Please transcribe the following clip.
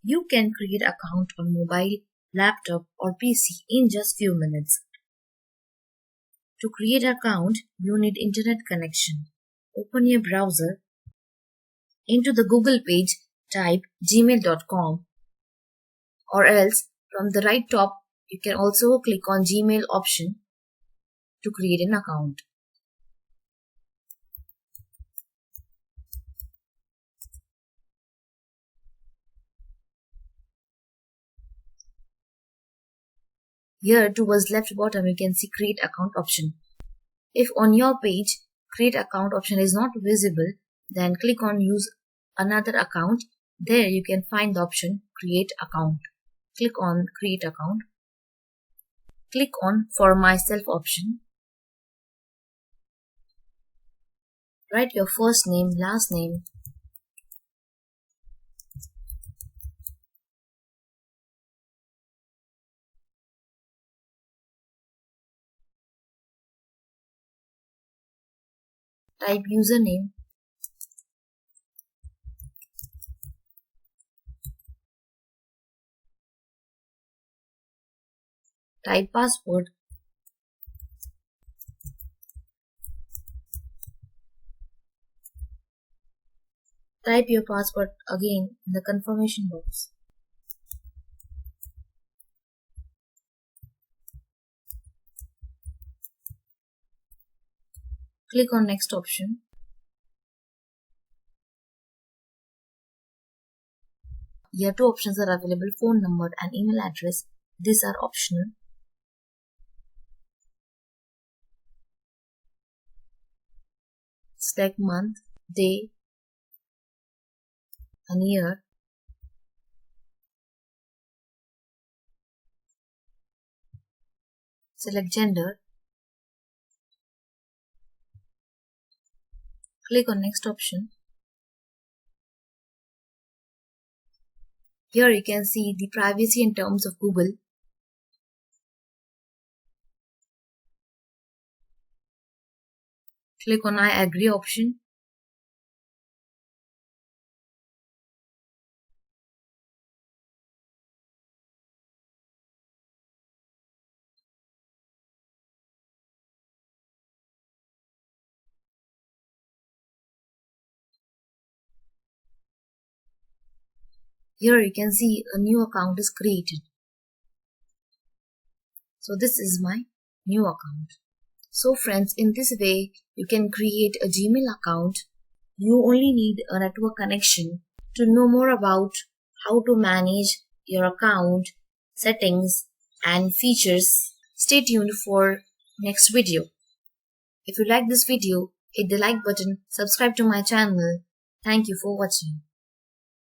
You can create an account on mobile, laptop or PC in just few minutes. To create an account, you need internet connection. Open your browser. Into the Google page, type gmail.com, or else from the right top, you can also click on Gmail option to create an account. Here towards left bottom, you can see create account option. If on your page, create account option is not visible, then click on use another account. There you can find the option create account. Click on create account. Click on for myself option. Write your first name, last name. Type username. Type password. Type your password again in the confirmation box. Click on next option. Here two options are available, phone number and email address. These are optional. Select month, day and year. Select gender. Click on next option. Here you can see the privacy and terms of Google. Click on I agree option. Here you can see a new account is created. So this is my new account. So friends, in this way you can create a Gmail account. You only need a network connection. To know more about how to manage your account, settings and features, stay tuned for next video. If you like this video, hit the like button, subscribe to my channel. Thank you for watching.